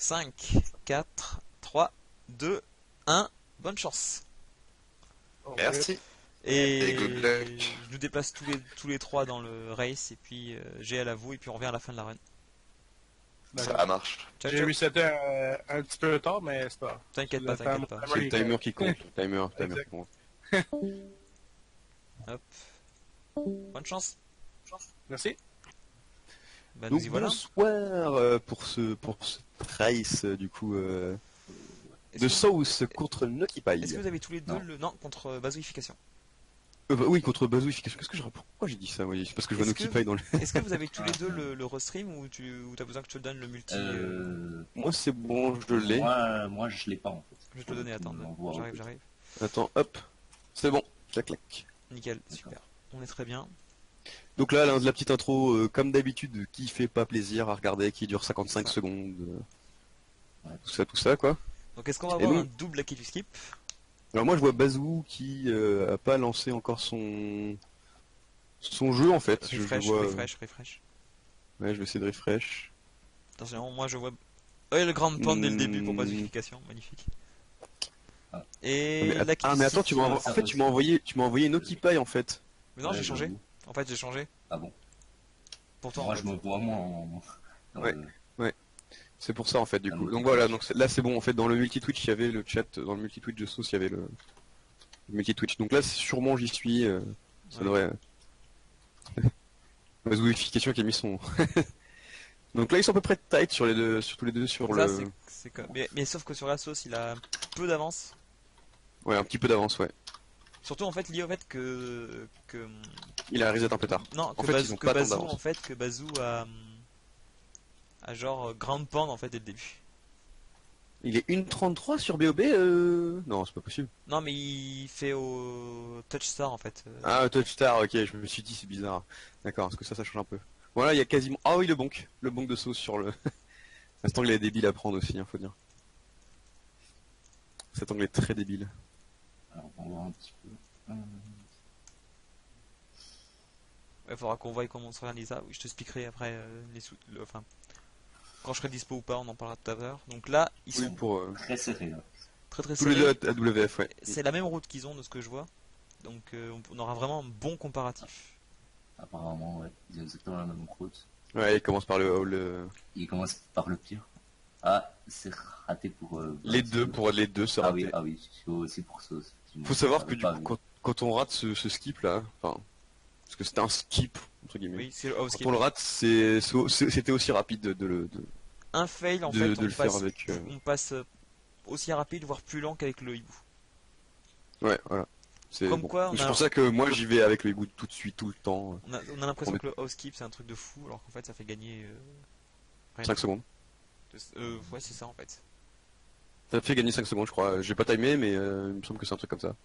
5, 4, 3, 2, 1. Bonne chance. Merci. Et Et good luck. je nous déplace tous les trois dans le race. Et puis j'ai à la vous. Et puis on revient à la fin de la run. Ça marche. Ciao, J'ai ciao. reseté un petit peu tard, mais c'est pas. T'inquiète pas, Le t'inquiète temps- pas. C'est le timer qui compte. Timer qui Exact. compte. Hop. Bonne chance. Merci. Bah, nous Donc y voilà. bonsoir pour ce race du coup Est-ce de que, Sauce contre Nucky Pie. est-ce que vous avez tous les deux Non. le. Non, contre Bazouification. Oui, contre Bazouification. Qu'est-ce que je pourquoi j'ai dit ça? Oui, c'est parce que je vois Est-ce Nucky que- Pie dans le. Est-ce que vous avez tous les deux le restream ou t'as besoin que je te le donne le multi Moi c'est bon, je l'ai. Moi, je l'ai pas en fait. Je vais te le donner, attends. On l'envoie J'arrive, au- j'arrive. Attends, hop, c'est bon, clac clac. Nickel, super. On est très bien. Donc là, la petite intro, comme d'habitude, qui fait pas plaisir à regarder, qui dure 55 Ça. secondes. Ouais. Tout ça quoi. Donc est-ce qu'on va Et avoir nous un double kill skip? Alors moi je vois Bazou qui a pas lancé encore son jeu en fait. Refresh, je vois... refresh. Ouais, je vais essayer de refresh. Attention, moi je vois. Oh, il y a le grand pan dès le début pour Hmm. Bazouification, magnifique. Ah. Et mais, la kill mais attends, skip- en fait tu m'as envoyé Nucky Pie en fait. Mais non, Ouais, j'ai changé. j'avoue. En fait, j'ai changé. Ah bon. Pourtant, Moi, en je fait. me vois moi en. dans Ouais. le- C'est pour ça en fait du Ah, coup. mais Donc tu voilà, touches. donc là c'est bon en fait dans le multi-twitch il y avait le chat, dans le multi-twitch de Sauce il y avait le multi-twitch. Donc là c'est sûrement j'y suis, ça Ouais. devrait... Bazouification qui a mis son... Donc là ils sont à peu près tight sur tous les deux sur Ça, le... c'est comme. Mais sauf que sur la sauce, il a peu d'avance. Ouais, un petit peu d'avance, ouais. Surtout en fait lié au fait que Il a reset un peu tard. non, En que fait, Bazou, ils ont que pas tant Bazou, d'avance. en fait, que Bazou a genre ground pound en fait dès le début. Il est 1,33 sur BOB Non, c'est pas possible. Non, mais il fait au touch star en fait. Ah, Touch Star, ok, je me suis dit c'est bizarre. D'accord, parce que ça change un peu. Voilà, il y a quasiment... Ah oui, le bonk de Sauce sur le... Cet angle est débile à prendre aussi, faut dire. Cet angle est très débile. Alors, on va voir un petit peu. Il faudra qu'on voie comment on s'organise ça. Oui, je te expliquerai après enfin, quand je serai dispo ou pas, on en parlera tout à l'heure. Donc là, ils Oui, sont pour Très serré là. très tous les serrés. deux à WF, ouais. C'est la même route qu'ils ont de ce que je vois. Donc on aura vraiment un bon comparatif. Apparemment, ouais. Ils ont exactement la même route. Ouais, il commence par le... Il commence par le pire. Ah, c'est raté pour. Les deux, c'est Ah raté. oui, c'est aussi pour ça. Faut savoir que du coup, quand on rate ce skip là, enfin, parce que c'était un skip, entre guillemets. Oui, c'est le house Quand on le rate, c'était aussi rapide un fail en de fait, le on faire passe, avec. on passe aussi rapide, voire plus lent qu'avec le hibou. Ouais, voilà. C'est Comme bon. quoi, on C'est a- pour ça que moi j'y vais avec le hibou tout de suite, tout le temps. On a l'impression On que le house skip c'est un truc de fou, alors qu'en fait ça fait gagner. Rien 5 du secondes. tout. Ouais, c'est ça en fait. Ça fait gagner 5 secondes, je crois. J'ai pas timé, mais il me semble que c'est un truc comme ça.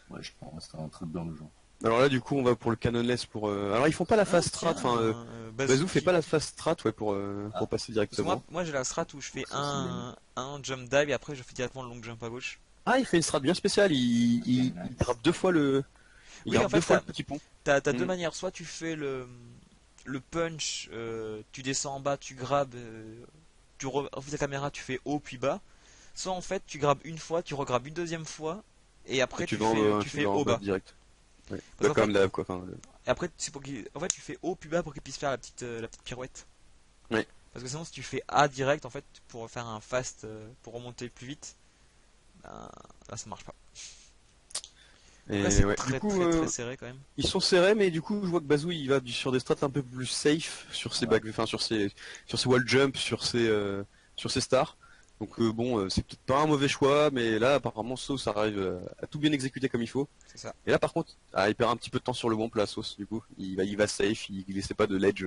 Ouais, je pense que c'est un truc dans le genre. Alors là, du coup, on va pour le canonless pour. Alors ils font pas la fast strat. Enfin, Bazou fait pas la fast strat, ouais, pour Ah. passer Parce que directement. moi j'ai la strat où je fais Ça, c'est un jump dive et après je fais directement le long jump à gauche. Ah, il fait une strat bien spéciale. Il grappe deux fois le. Il Oui, grappe en fait, deux fois le t'as- petit pont. T'as deux Mm. manières, soit tu fais le punch, tu descends en bas, tu grabes, tu revises la caméra, tu fais haut puis bas. Soit en fait tu grabes une fois, tu regrabes une deuxième fois et après tu fais haut bas. direct. Ouais. Parce Bah, qu'en comme d'hab, quoi. Enfin, Et après c'est en fait tu fais haut puis bas pour qu'il puisse faire la petite pirouette. Ouais. Parce que sinon si tu fais A direct en fait pour faire un fast pour remonter plus vite, ben, là ça marche pas. Et Là c'est ouais. très, Du coup, très serré quand même. ils sont serrés, mais du coup, je vois que Bazou il va sur des strats un peu plus safe sur ses back, enfin sur ses wall jump, sur ses stars. Donc bon, c'est peut-être pas un mauvais choix, mais là apparemment Sauce arrive à tout bien exécuter comme il faut. C'est ça. Et là par contre, il perd un petit peu de temps sur le bomb là, Sauce. Du coup, il va safe, il essaie pas de ledge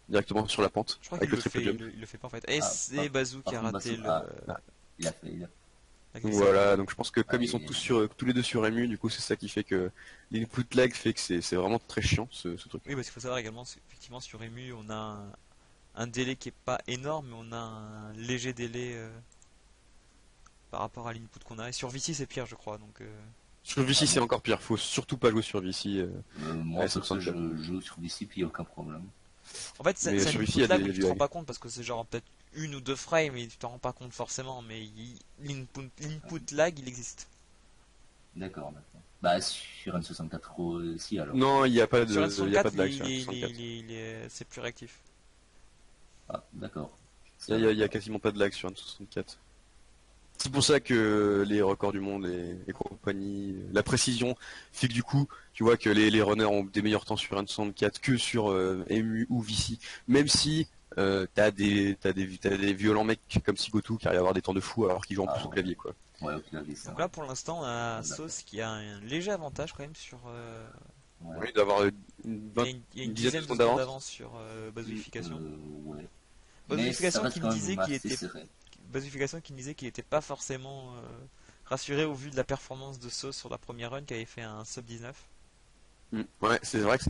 directement sur la pente Je crois avec qu'il le le triple fait, jump. il le fait pas en fait. Et Ah, c'est Bazou qui a par contre, raté Bazou, le. Il a fait. la Donc glissade. voilà, donc je pense que comme Ah, ils sont oui. tous les deux sur MU, du coup c'est ça qui fait que l'input lag fait que c'est vraiment très chiant ce truc. Oui, parce qu'il faut savoir également, effectivement, sur Emu, on a un délai qui est pas énorme, mais on a un léger délai par rapport à l'input qu'on a. Et sur VC, c'est pire, je crois. Donc, Sur VC Ah, c'est bon. encore pire, faut surtout pas jouer sur VC. Moi, Ouais, ça perso, me semble je joue sur DC, puis y a aucun problème. en fait, Mais c'est un sur input VC, il y a lag des où tu te rends lags. pas compte parce que c'est genre peut-être une ou deux frames et tu t'en rends pas compte forcément, mais l'input lag il existe. D'accord, d'accord. Bah, sur N64 aussi, alors. Non, il n'y a pas Sur de, il y a pas N64, de lag sur N64. c'est plus réactif. Ah, d'accord. Il y a quasiment pas de lag sur N64. C'est pour ça que les records du monde et compagnie, la précision fait que du coup, tu vois que les runners ont des meilleurs temps sur N64 que sur EMU ou VC. Même si t'as des violents mecs comme Sigotu qui arrivent à avoir des temps de fou alors qu'ils jouent en plus au clavier, quoi. Ouais, au clavier, ça. Donc là pour l'instant on a D'accord. Sauce qui a un léger avantage quand même sur... Ouais. Oui, d'avoir il y a une une dizaine de dizaine de secondes secondes d'avance. d'avance sur Bazooification. Ouais. Bazooification Mais ça qui reste me quand disait même qu'il assez était... serré. Bazooification qui me disait qu'il était pas forcément rassuré au vu de la performance de Sauce sur la première run qui avait fait un sub 19. Ouais, c'est vrai que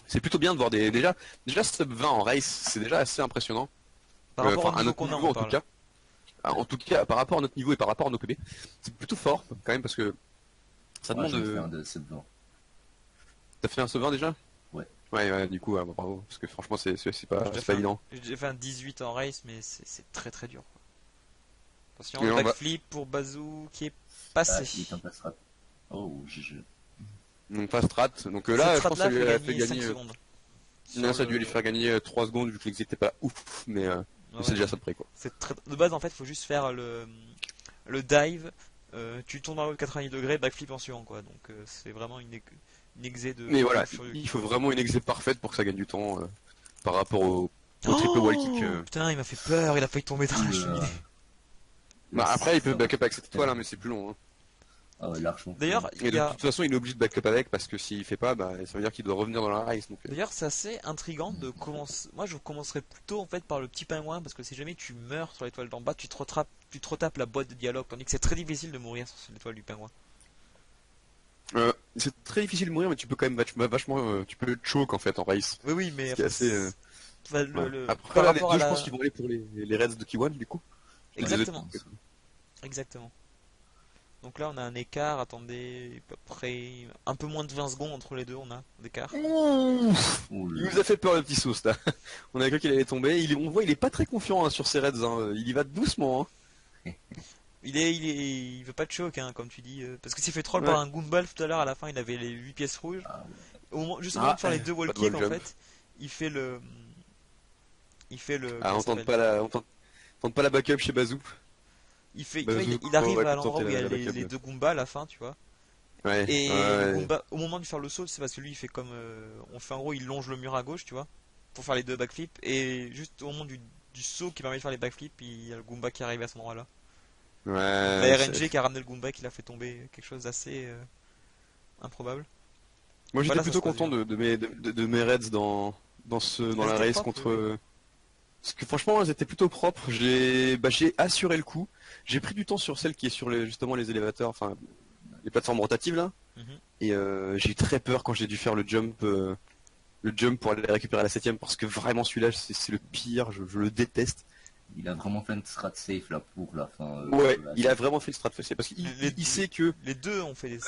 c'est plutôt bien de voir déjà sub 20 en race, c'est déjà assez impressionnant. Par rapport Enfin, au à niveau notre qu'on a niveau, on en tout parle. cas. Ah, en tout cas, par rapport à notre niveau et par rapport à nos PB, c'est plutôt fort quand même parce que ça Moi, demande. j'en ai fait un de sub 20. T'as fait un sub 20 déjà? Ouais. Ouais, du coup, bah, bravo, parce que franchement, c'est J'ai pas fait évident. J'ai fait un 18 en race mais c'est très très dur. Quoi. Attention, Mais le on va- backflip pour Bazoo qui est Ah, passé. il t'en passera. Oh, GG. Donc pas strat. Donc Cette là, je pense que strat ça là lui fait a fait gagner 5 gagner. secondes. Non, Sur ça a dû le- lui faire gagner 3 secondes vu que l'exit était pas ouf, mais Ouais, c'est déjà non, ça de près quoi. c'est très... De base, en fait, faut juste faire le dive, tu tournes dans l'eau de 90 degrés, backflip en suivant, quoi. Donc, c'est vraiment une exé de Mais voilà, furieux. il faut vraiment une exit parfaite pour que ça gagne du temps par rapport au triple wall kick. Oh putain, il m'a fait peur, il a failli tomber dans la cheminée. Bah après, il peut Ça backup va. avec cette étoile, hein, mais c'est plus long. Hein. Ah ouais, largement. D'ailleurs, Et il y de a... toute façon, il est obligé de backup avec parce que s'il fait pas, bah, ça veut dire qu'il doit revenir dans la race. Donc, D'ailleurs, c'est assez intriguant de commencer. Moi, je commencerais plutôt en fait par le petit pingouin parce que si jamais tu meurs sur l'étoile d'en bas, tu te retapes la boîte de dialogue, tandis que c'est très difficile de mourir sur l'étoile du pingouin. c'est très difficile de mourir, mais tu peux quand même vachement, tu peux choke en fait en race. Oui, oui, mais Ce qui est assez. enfin, Ouais. Après, par là, les rapport deux, à je la... pense qu'ils vont aller pour les Reds de Kiwan du coup. Exactement. Les autres- Exactement. Donc là, on a un écart, attendez, à peu près un peu moins de 20 secondes entre les deux, on a d'écart. Oh Il là. nous a fait peur le petit sauce là. On a cru qu'il allait tomber. On voit, il est pas très confiant hein, sur ses Reds. Hein. Il y va doucement. Hein. Il veut pas de choc, hein, comme tu dis, parce que s'il fait troll Ouais. par un Goomball tout à l'heure, à la fin, il avait les 8 pièces rouges. Ah Au moment, juste au moment de faire les deux wall pas de kicks, wall en jump. fait, il fait le... Ah, comment on ça tente s'appelle pas on tente pas la backup chez Bazou. Il fait, tu Bazou, vois, il arrive ouais, à pour l'endroit tenter où il y a la backup. les deux Goombas à la fin, tu vois. Ouais. Et ouais. le Goomba, au moment de faire le saut, c'est parce que lui, il fait comme... on fait en gros, il longe le mur à gauche, tu vois, pour faire les deux backflips. Et juste au moment du saut qui permet de faire les backflips, il y a le Goomba qui arrive à ce moment-là. Ouais. La RNG qui a ramené le Goomba qui l'a fait tomber, quelque chose d'assez improbable. Moi j'étais Voilà, ça plutôt se passe content bien. de mes Reds dans Elles la étaient race propres, contre. oui. Parce que franchement elles étaient plutôt propres. J'ai assuré le coup. J'ai pris du temps sur celle qui est sur justement les élévateurs, enfin les plateformes rotatives là. Mhm. Et j'ai eu très peur quand j'ai dû faire le jump pour aller récupérer la 7ème parce que vraiment celui-là c'est le pire. Je le déteste. Il a vraiment fait une strat safe là pour la fin. Ouais, de la- il a vraiment fait le strat facile parce qu'il il sait que. Les deux ont fait des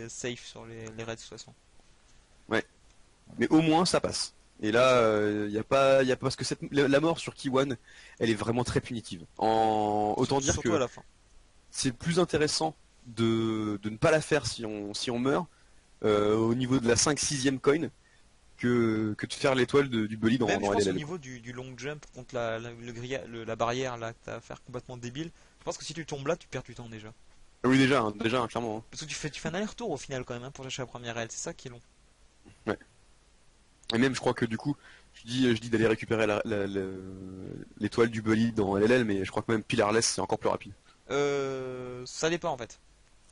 safe sur les raids de toute façon. Mais au moins ça passe. Et là, y a pas parce que la mort sur Kiwan, elle est vraiment très punitive. Autant dire Surtout à que la fin. c'est plus intéressant de ne pas la faire si on meurt au niveau de la 5-6ème coin que de faire l'étoile du bully dans Même je pense au LLL. niveau du long jump contre la barrière là que t'as à faire complètement débile. Je pense que si tu tombes là, tu perds du temps déjà. Ah oui déjà, hein, clairement. Hein. Parce que tu fais un aller-retour au final quand même hein, pour chercher la première aile, c'est ça qui est long. Et même je crois que du coup, je dis d'aller récupérer l'étoile du bully dans LLL, mais je crois que même Pilarless c'est encore plus rapide. Ça dépend en fait.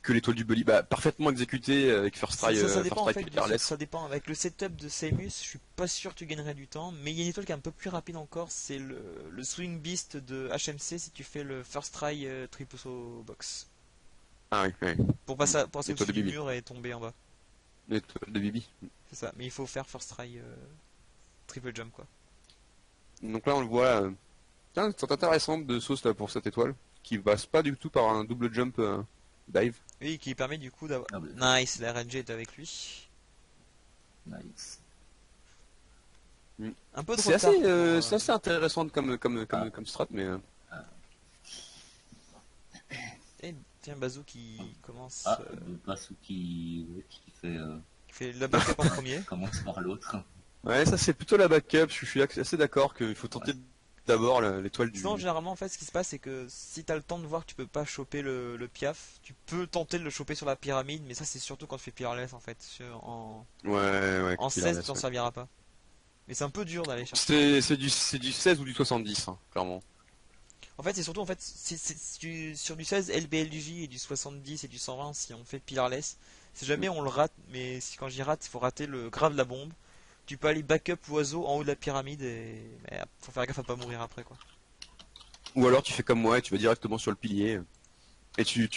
Que l'étoile du bully, bah parfaitement exécuté avec First Try, Ça First dépend en Try fait, Pilarless. ça dépend. Avec le setup de Samus, je suis pas sûr que tu gagnerais du temps, mais il y a une étoile qui est un peu plus rapide encore, c'est le Swing Beast de HMC si tu fais le first try triple saut box. Ah oui, oui. Pour passer L'étoile au-dessus de du Bibi. mur et tomber en bas. L'étoile de Bibi. C'est ça, mais il faut faire first try triple jump quoi. Donc là on le voit. Tiens, c'est intéressant de sauce là pour cette étoile, qui passe pas du tout par un double jump dive. Oui, qui permet du coup d'avoir... Ah bah. Nice, la RNG est avec lui. Nice. Un peu de C'est retard. c'est assez intéressant comme strat, mais Et tiens, Bazou qui commence. Ah, Basu qui fait Qui fait la backup en premier. commence par l'autre. ouais, ça c'est plutôt la backup. Je suis assez d'accord qu'il faut tenter d'abord l'étoile du. Sinon, généralement, en fait, ce qui se passe, c'est que si t'as le temps de voir que tu peux pas choper le piaf, tu peux tenter de le choper sur la pyramide, mais ça, c'est surtout quand tu fais Peerless, en fait. Ouais, En qu'il 16, en tu t'en laisse, ouais. serviras pas. Mais c'est un peu dur d'aller chercher. C'est du 16 ou du 70, hein, clairement. En fait, c'est surtout, en fait, sur du 16, LBLJ et du 70 et du 120, si on fait Peerless, si jamais on le rate, mais si quand j'y rate, il faut rater le grave de la bombe. Tu peux aller backup l'oiseau en haut de la pyramide mais faut faire gaffe à pas mourir après, quoi. Ou alors tu fais comme moi et tu vas directement sur le pilier et tu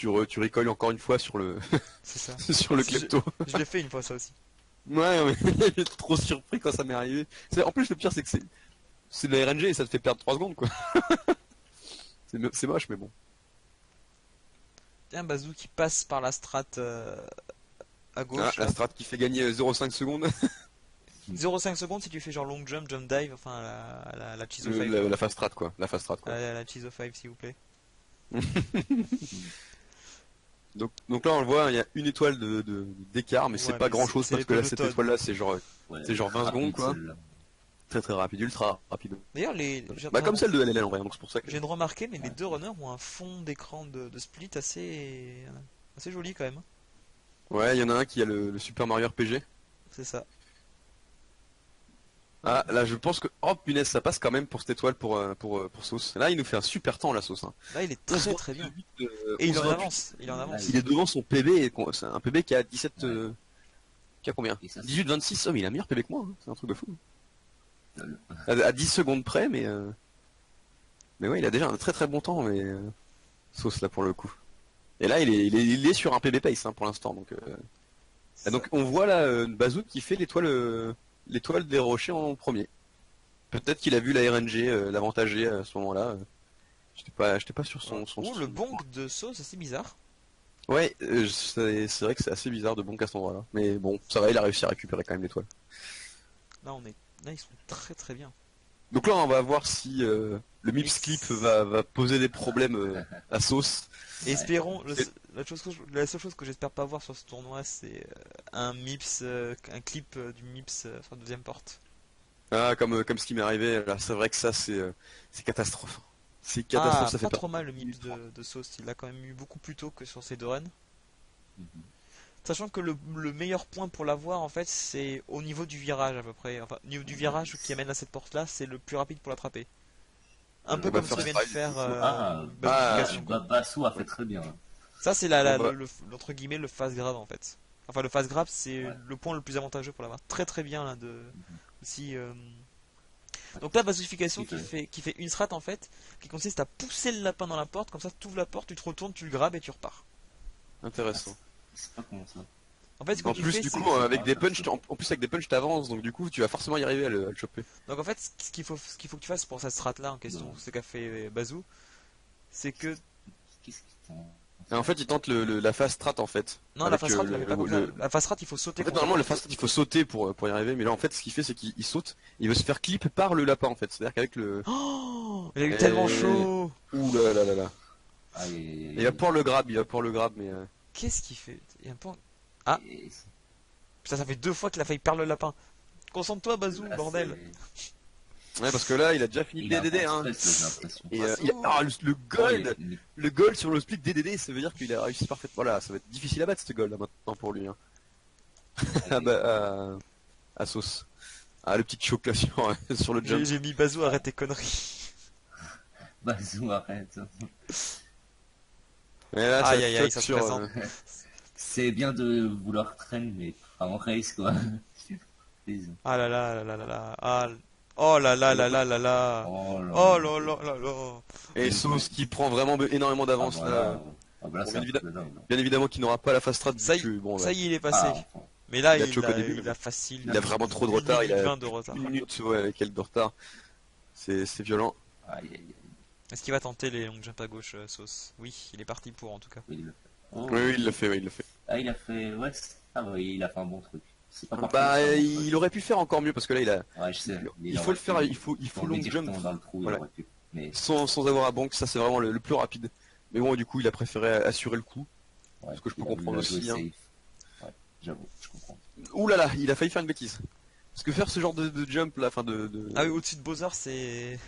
recoilles encore une fois sur le C'est ça. sur le Si je- klepto. Je l'ai fait une fois, ça aussi. Ouais, mais j'étais trop surpris quand ça m'est arrivé. En plus le pire c'est que c'est de la RNG et ça te fait perdre 3 secondes quoi. C'est moche mais bon. Tiens, Bazou qui passe par la strat à gauche. La là. strat qui fait gagner 0,5 secondes. 0,5 secondes si tu fais genre long jump, jump dive, enfin la Cheese of 5. La fast strat quoi. La fast strat quoi. La Cheese of 5 s'il vous plaît. Donc là on le voit, il y a une étoile d'écart mais Ouais, c'est pas mais grand chose c'est parce que là l'étoile de cette Todd. étoile là c'est genre Ouais, C'est genre 20 rapide, secondes, quoi. celle-là. très très rapide, ultra rapide. D'ailleurs, Bah comme celle de LLL en vrai, donc c'est pour ça que. je viens de remarquer, mais les deux runners ont un fond d'écran de split assez joli quand même. Ouais, il y en a un qui a le Super Mario RPG. C'est ça. Ah, là, je pense que... Oh, punaise, ça passe quand même pour cette étoile pour Sauce. Là, il nous fait un super temps, la Sauce. Hein. Là, il est très très bien. 11,28, Et il en 11,28. avance. Il en avance. Il est devant son PB, c'est un PB qui a 17... qui a combien Et ça, 18-26, oh, mais il a meilleur PB que moi, hein. C'est un truc de fou. Lol. À 10 secondes près, mais... Mais ouais, il a déjà un très très bon temps, mais... Sauce, là, pour le coup. Et là, il est sur un PB pace, hein, pour l'instant, donc... Et donc, on voit là, Bazou qui fait l'étoile des rochers en premier. Peut-être qu'il a vu la RNG l'avantager à ce moment-là. J'étais pas sur son. Oh, le bonk de sauce, c'est bizarre. Ouais, c'est vrai que c'est assez bizarre de bonk à cet endroit-là. Mais bon, ça va, il a réussi à récupérer quand même l'étoile. Là, ils sont très très bien. Donc là, on va voir si le Mips Clip va poser des problèmes à Sauce. Et espérons, C'est- la seule chose que j'espère pas voir sur ce tournoi, c'est un Mips, un clip du Mips sur la deuxième porte. Ah, comme ce qui m'est arrivé, là, c'est vrai que ça, c'est catastrophe. C'est Ah, catastrophe, ça fait pas pas. trop mal le Mips de Sauce, il l'a quand même eu beaucoup plus tôt que sur ses deux runs. Mhm. Sachant que le meilleur point pour l'avoir, en fait, c'est au niveau du virage à peu près. Enfin, au niveau du virage qui amène à cette porte-là, c'est le plus rapide pour l'attraper. Un peu On va comme ce que faire vient de ça, faire Ah, Bonification. Basu a fait très bien. Ça, c'est On va- entre guillemets le fast grab en fait. Enfin, le fast grab, c'est Ouais. le point le plus avantageux pour l'avoir. Très très bien là aussi. Donc là, basification qui fait une strat en fait, qui consiste à pousser le lapin dans la porte, comme ça, tu ouvres la porte, tu te retournes, tu le grabes et tu repars. Intéressant. C'est pas comment ça. En fait, ce que En tu plus, fais, du c'est coup, avec des punchs, en plus avec des punchs, t'avances, donc du coup, tu vas forcément y arriver à le choper. donc en fait, ce qu'il faut que tu fasses pour cette strat là en question, Non. ce qu'a fait Bazou, c'est que Qu'est-ce qui t'en... Et en fait, il tente la fast strat en fait. non, la Avec, fast strat, le- tu la fais pas comme le- ça. La fast strat, il faut sauter. En fait, normalement, le fast strat, il faut sauter pour y arriver, mais là, en fait, ce qu'il fait, c'est qu'il saute, il veut se faire clip par le lapin en fait. C'est-à-dire qu'avec le. Oh, il a eu Et- tellement chaud. Ouh là là là là. Aïe, aïe, aïe, Il va pouvoir le grab, mais. Qu'est-ce qu'il fait? Il y a un point. Et Putain, ça fait 2 fois qu'il a failli perdre le lapin. Concentre-toi, Bazou, là, bordel. Ouais, parce que là, il a déjà fini Il le a DDD, un hein. stress, là, j'ai l'impression. Et Bazou. le gold, Ouais, il- le gold sur le split DDD, ça veut dire qu'il a réussi parfaitement. Voilà, ça va être difficile à battre ce gold là maintenant pour lui. Hein. Ah bah, à sauce. Ah, le petit choc là sur le jump. J'ai mis Bazou, arrête tes conneries. Basu, arrête. Et là, Aïe, aïe, aïe, choque ça se sur, présente. C'est bien de vouloir traîner, mais pas en race, quoi. Please. Ah là là là là là là. Ah, oh là là là là là là. Oh là Oh là là là là. Et Sauce qui prend vraiment énormément Ah, d'avance voilà. là. Ah, bah là, Bon, c'est un bien truc de dingue. Bien évidemment qu'il n'aura pas la fast strat Ça vu que bon, Ça y est, il est Ah, passé. enfin, Mais là, il a choqué au début. il a facile. il a vraiment trop de retard. Il a 20 de retard. une minute ouais, avec elle de retard. C'est violent. aïe, aïe, aïe. Est-ce qu'il va tenter les long jump à gauche, Sauce? Oui, il est parti pour en tout cas. Oui, il l'a fait. Oh. Oui, il l'a fait, oui, il l'a fait. Ah, il a fait... Ouais, ça va, il a fait un bon truc. C'est pas parfait, Bah, ça, il aurait pu faire encore mieux parce que là, Ouais, je sais. il faut le faire, il faut long jump dans le trou, Voilà. il aurait pu. Mais sans avoir à banque, ça c'est vraiment le plus rapide. Mais bon, du coup, il a préféré assurer le coup. ouais, Ce que je peux il a comprendre joué aussi, hein. safe. Ouais, j'avoue, je comprends. Ouh là là, il a failli faire une bêtise. Parce que faire ce genre de jump là, enfin Ah oui, au-dessus de Bowser, c'est...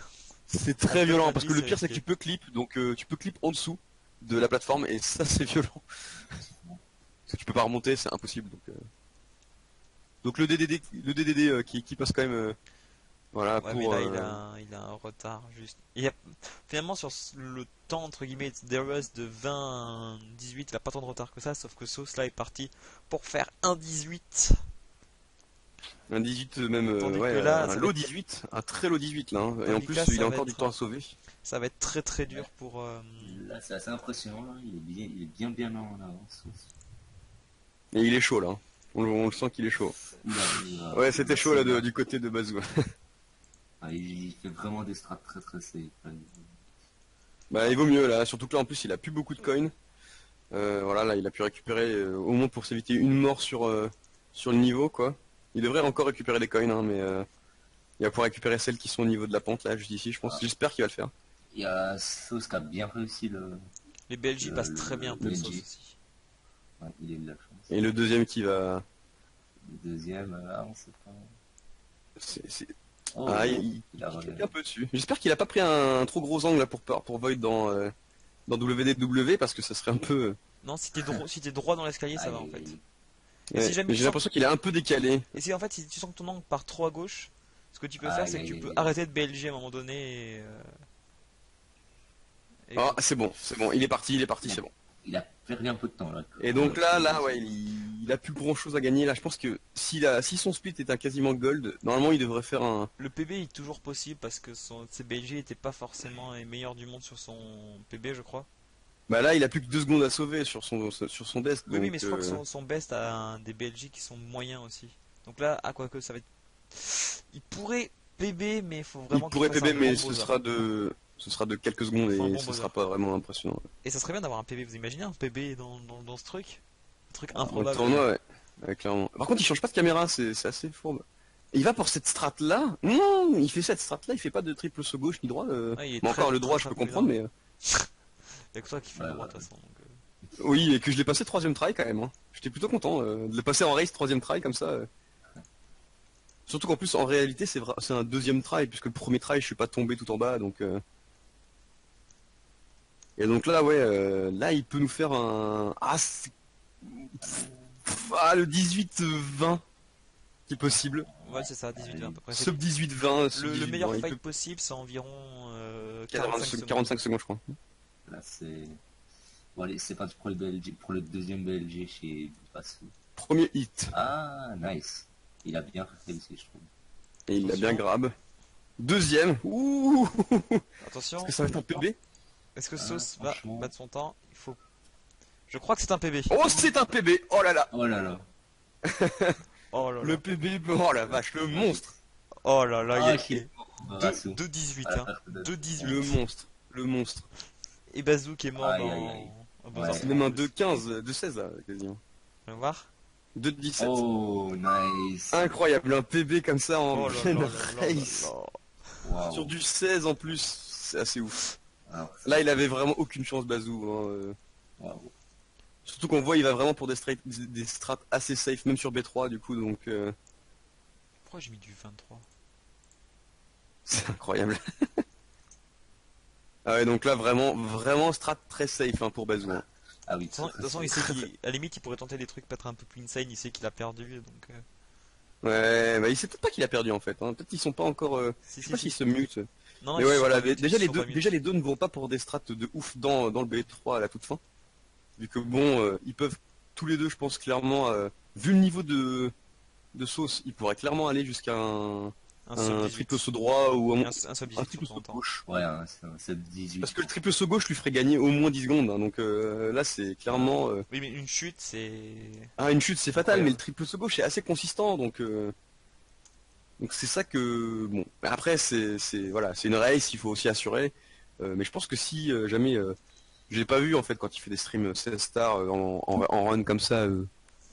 c'est très violent. Parce que le c'est pire, c'est que risqué. tu peux clip, donc tu peux clip en dessous de la plateforme et ça c'est violent. Parce que tu peux pas remonter, c'est impossible. Donc le DDD qui passe quand même, voilà Ouais, pour. mais là, il a un retard, juste. Finalement, sur le temps, entre guillemets, d'Heroes de 20 à 18, il a pas tant de retard que ça, sauf que Sauce, là, est parti pour faire 1,18. Un 18 même, Tandis ouais, que là, un ça va lot être- 18, un très lot 18 là. Hein. Et en Tandis que plus, là, il ça a va encore du être- temps à sauver. Ça va être très très dur pour... Là, c'est assez impressionnant, là. Il est bien en avance. Et il est chaud là. Hein. On le sent qu'il est chaud. Oula, Ouais, c'était chaud là c'est- du côté de Bazou. Ah, il fait vraiment des strats très très safe. Bah il vaut mieux là, surtout que là en plus il a plus beaucoup de coins. Voilà, là il a pu récupérer au moins pour s'éviter une mort sur le niveau quoi. Il devrait encore récupérer des coins hein, mais il va pouvoir récupérer celles qui sont au niveau de la pente là juste ici je pense. Ah. J'espère qu'il va le faire. Il y a Sauce qui a bien réussi Les BLJ passent très bien pour le Sauce LG. aussi. Ouais, il est de la chance. Et le deuxième qui va. Le deuxième, on sait pas. c'est- Oh, Ah, il a clique un peu dessus. J'espère qu'il a pas pris un trop gros angle là pour Void dans WDW parce que ça serait un peu. Non, si t'es droit dans l'escalier, ça va en fait. Et Ouais, si jamais mais tu j'ai sens- l'impression qu'il est un peu décalé. Et si en fait, si tu sens que ton angle part trop à gauche, ce que tu peux Aïe, faire, c'est que aïe, tu aïe, peux aïe. arrêter de BLG à un moment donné et Ah c'est bon, il est parti, c'est bon. Il a perdu un peu de temps là. Et donc là, ouais, il a plus grand chose à gagner. Là, je pense que si son split est un quasiment gold, normalement il devrait faire un. Le PB est toujours possible parce que ses BLG n'étaient pas forcément les meilleurs du monde sur son PB, je crois. Bah là, il a plus que 2 secondes à sauver sur son desk. Oui, donc, mais je crois que son best a des BLG qui sont moyens aussi. Donc là, à quoi que ça va être. Il pourrait PB, mais il faut vraiment il pourrait qu'il fasse PB, un mais bon ce sera de quelques secondes Faut un et bon ce buzzer. sera pas vraiment impressionnant. Et ça serait bien d'avoir un PB, vous imaginez un PB dans ce truc? Un truc En improbable. tournoi, ouais. Ouais, clairement. Par contre, il change pas de caméra, c'est assez fourbe. Et il va pour cette strat là. Non, il fait cette strat là, il fait pas de triple saut gauche ni droit. Ah, il est Bon, très- encore le droit, très je peux prudent. comprendre, mais Y'a que toi qui fais le droit de toute façon. Donc, oui, et que je l'ai passé 3ème try quand même. Hein. J'étais plutôt content de le passer en race 3ème try comme ça. Surtout qu'en plus, en réalité, c'est un 2ème try puisque le premier try, je suis pas tombé tout en bas, donc. Et donc là, ouais, là, il peut nous faire un. Le 18-20 qui est possible. Ouais, c'est ça, 18-20 à peu près. Sub 18-20. sub Le 18-20, meilleur il fight peut- possible, c'est environ 45 45 secondes. 45 secondes, je crois. Là, c'est. Bon, allez, c'est parti pour le BLG, pour le deuxième BLG chez Bassou. Premier hit. Ah, nice. Il a bien réussi, je trouve. Et il l'a bien Attention. grab. Deuxième. Ouh. Attention, Est-ce que ça va être un PB? est-ce que Ah, Sauce va franchement. battre son temps? Il faut. Je crois que c'est un PB. Oh, c'est un PB. Oh là là. Oh là là. Oh là là. Le PB. Oh la vache, le monstre. Oh là là, Ah, il qui y est a Bassou. 2-18. Ah, Hein. la perte de- 2-18. Le monstre. Le monstre. Et Bazou qui est mort Aïe, dans. aïe, aïe. en Ouais. Bowser C'est Pro même un Plus. 2-15, 2-16 là, quasiment. On va voir. 2-17. Oh, nice. Incroyable, un PB comme ça en Oh là pleine là là là race. là là. Waouh. Sur du 16 en plus, c'est assez ouf. Alors, Là, il avait vraiment aucune chance, Bazou. Hein. waouh. Surtout qu'on voit, il va vraiment pour des strats assez safe, même sur B3 du coup, donc Pourquoi j'ai mis du 23? c'est incroyable. Ah ouais, donc là, vraiment strat très safe hein, pour Bazou. Hein. Ah oui, De toute façon, il sait à la limite, il pourrait tenter des trucs peut-être un peu plus insane. Il sait qu'il a perdu, donc. Ouais, bah il sait peut-être pas qu'il a perdu en fait. Hein. Peut-être qu'ils sont pas encore. Si, Je sais pas s'ils se mutent. Non, Mais ils ouais, sont voilà. pas mutés, Déjà ils les sont deux, pas mutés. déjà les deux ne vont pas pour des strats de ouf dans le B3 à la toute fin. Vu que bon, ils peuvent tous les deux, je pense clairement, vu le niveau de sauce, ils pourraient clairement aller jusqu'à Un un sub 18. triple saut droit ou Et un sub 18 un triple sur saut ton temps. gauche. Ouais, c'est un 7-18. Parce que le triple saut gauche lui ferait gagner au moins 10 secondes. Hein, donc là, c'est clairement. Oui, mais une chute, c'est. Une chute, c'est fatal, Ouais. mais le triple saut gauche est assez consistant. Donc c'est ça que. Bon. Après, voilà, c'est une race, il faut aussi assurer. Mais je pense que si jamais. Je l'ai pas vu en fait quand il fait des streams 16 stars en run comme ça.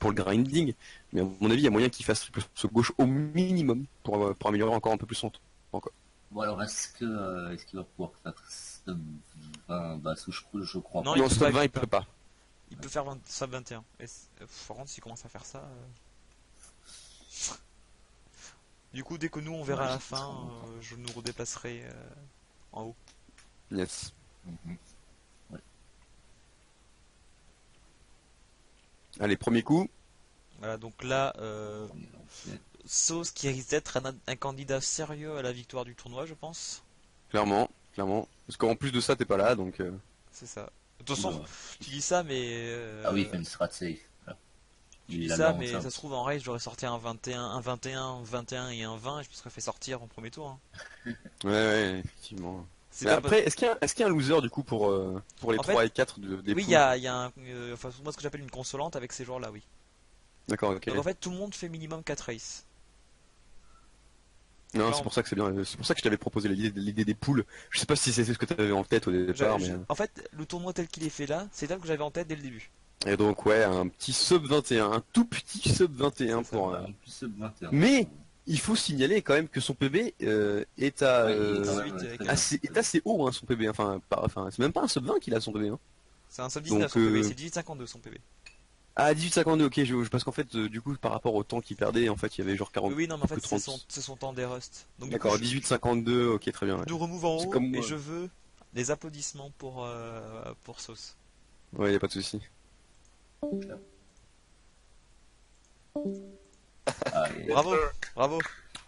pour le grinding, mais à mon avis, il y a moyen qu'il fasse triple saut gauche au minimum pour améliorer encore un peu plus son temps. Bon alors est-ce qu'il va pouvoir faire sub 20 Basu, je crois Non, pas. il Non, peut stop pas, 20, il il peut peut pas. Il peut faire sub 21. Et par contre, s'il commence à faire ça... Du coup, dès que nous on verra Ouais, à la ça sera fin, longtemps. je nous redéplacerai en haut. Yes. Mhm. Allez, premier coup. Voilà, donc là, On est lancé. Sauce qui risque d'être un candidat sérieux à la victoire du tournoi, je pense. Clairement. Parce qu'en plus de ça, t'es pas là, donc... C'est ça. De toute façon, Oula. tu dis ça, mais... Ah oui, il fait une strat safe. Voilà. Tu Il dis a ça, le mais lance, ça se trouve en race, j'aurais sorti un 21, un 21, un 21 et un 20, et je me serais fait sortir en premier tour. Hein. Ouais, effectivement. C'est Mais pas après, est-ce qu'il y a un loser, du coup, pour les En 3 fait, et 4 des Oui, poules il y a un, enfin, moi ce que j'appelle une consolante avec ces joueurs-là, oui. D'accord, ok. Donc en fait, tout le monde fait minimum 4 races. Non, là, c'est on- pour ça que c'est bien. C'est pour ça que je t'avais proposé l'idée des poules. Je sais pas si c'est ce que t'avais en tête au départ, mais... En fait, le tournoi tel qu'il est fait là, c'est tel que j'avais en tête dès le début. Et donc, ouais, un petit sub 21, un tout petit sub 21 C'est ça, pour... Un plus sub 21. Mais il faut signaler quand même que son PB est à... Ouais, il est quand même Suite avec très un- bien. est assez haut, hein, son PB. Enfin, c'est même pas un sub 20 qu'il a son PB. Hein. C'est un sub 19 Donc, son PB, c'est 18,52 son PB. Ah, 18,52, ok, parce qu'en fait, du coup, par rapport au temps qu'il perdait, en fait, il y avait genre 40... Oui, non, mais en fait, 30. c'est son temps des rusts. Donc, du D'accord, coup, 18,52, ok, très bien. Ouais, nous remove en C'est haut comme et moi. je veux des applaudissements pour Sauce. ouais, y a pas de souci. Allez, Bravo, bravo.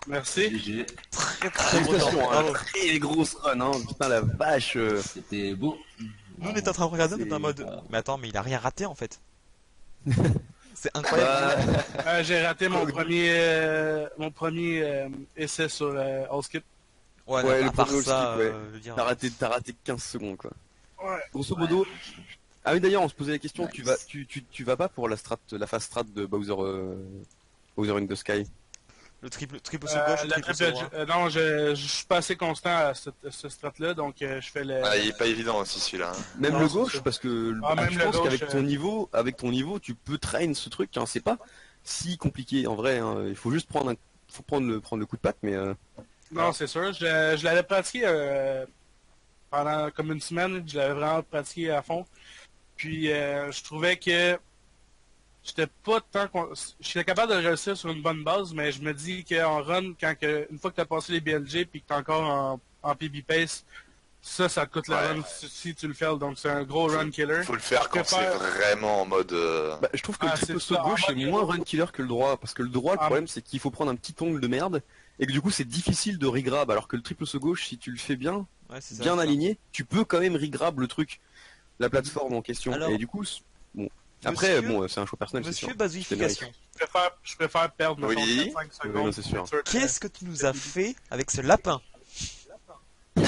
Merci. GG. Très très beau temps, Félicitations, hein, bravo. très grosse run, hein, putain la vache. C'était beau. Nous on était en train de regarder, on était en C'est- mode. Mais attends, mais il a rien raté en fait. C'est incroyable. Bah, J'ai raté mon premier essai sur Allskip. Ouais, ouais, à le part premier ça, skip, ouais. je veux dire, t'as raté 15 secondes, quoi. Ouais. Grosso modo... Ah oui, d'ailleurs, on se posait la question, Nice. tu vas pas pour la phase strat de Bowser, Bowser in the Sky? le triple saut gauche, le La triple triple- saut droit. non, je suis pas assez constant à ce strat-là, donc je fais le. Ah, il est pas évident aussi celui-là. Hein. Même Non, le c'est gauche, ça. parce que Même je le pense gauche, qu'avec ton niveau, tu peux train ce truc, hein, c'est pas si compliqué en vrai, hein, il faut juste prendre le coup de patte, mais Non, c'est sûr. Je l'avais pratiqué pendant comme une semaine. Je l'avais vraiment pratiqué à fond. Puis je trouvais que j'étais pas tant... J'étais capable de réussir sur une bonne base, mais je me dis qu'en run, une fois que tu as passé les BLG puis que tu es encore en PB pace, ça te coûte le Ouais. run si tu le fais. Donc c'est un gros run killer. Faut le faire quand Je préfère- c'est vraiment en mode. bah, je trouve que Ah, le triple c'est saut ça, gauche en est mode moins héros. run killer que le droit, parce que le droit, le Ah, problème c'est qu'il faut prendre un petit ongle de merde, et que du coup c'est difficile de regrab, alors que le triple saut gauche, si tu le fais bien, Ouais, c'est ça, bien c'est ça. aligné, tu peux quand même regrab le truc, la plateforme en question, Alors, et du coup, bon, après, Monsieur- bon, c'est un choix personnel, c'est sûr. Monsieur Bazouification, Je préfère perdre mettons, Oui. 4-5 Oui, secondes. non, c'est sûr. pour être sûr que- qu'est-ce que tu nous as fait avec ce lapin? Oh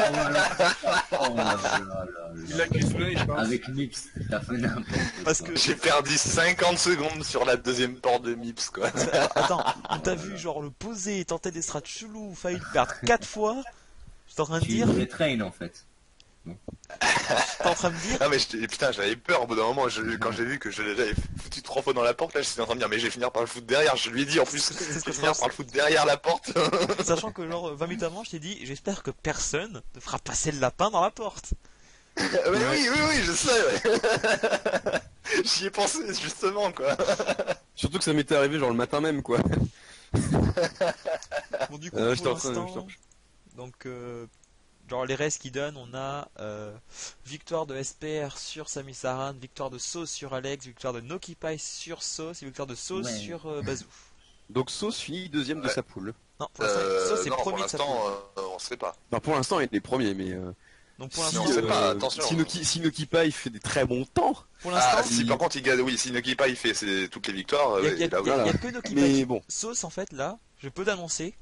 là là là Il là. a cuisiné, je pense. Avec Mips, t'as fait n'importe quoi. Parce que J'ai perdu 50 secondes sur la deuxième porte de Mips quoi. attends, on t'a vu genre le poser et tenter des strats chelous, failli le perdre 4 fois. J'étais en train de Tu dire, voulais train en fait. j'étais en train de dire, Ah mais putain j'avais peur au bout d'un moment quand j'ai vu que je l'avais foutu 3 fois dans la porte là j'étais en train de dire mais je vais finir par le foutre derrière, je lui ai dit en plus C'est ce que je je vais finir pense. par le foutre derrière la porte. sachant que genre 20 minutes avant, je t'ai dit, j'espère que personne ne fera passer le lapin dans la porte. Mais oui je sais ouais. J'y ai pensé justement quoi. Surtout que ça m'était arrivé genre le matin même, quoi. Bon du coup, J'étais pour en train de- l'instant, donc genre les restes qui donnent, on a victoire de SPR sur Sami Saran, victoire de Sauce sur Alex, victoire de Nokipai sur Sauce et victoire de Sauce Ouais. sur Bazou. Donc Sauce finit deuxième de Ouais. sa poule. Non, pour l'instant, Sauce est Non pour premier de sa l'instant poule. on sait pas. Enfin, pour l'instant, il est premier, mais Donc pour si, l'instant, on sait pas, attention. si Nokipa il fait des très bons temps, pour l'instant, Ah si par contre il gagne, oui si Nokipa il fait toutes les victoires, il y a, ouais, il y a- là, il y a- oui. il y a que Nokipai. mais bon. Sauce en fait là, je peux t'annoncer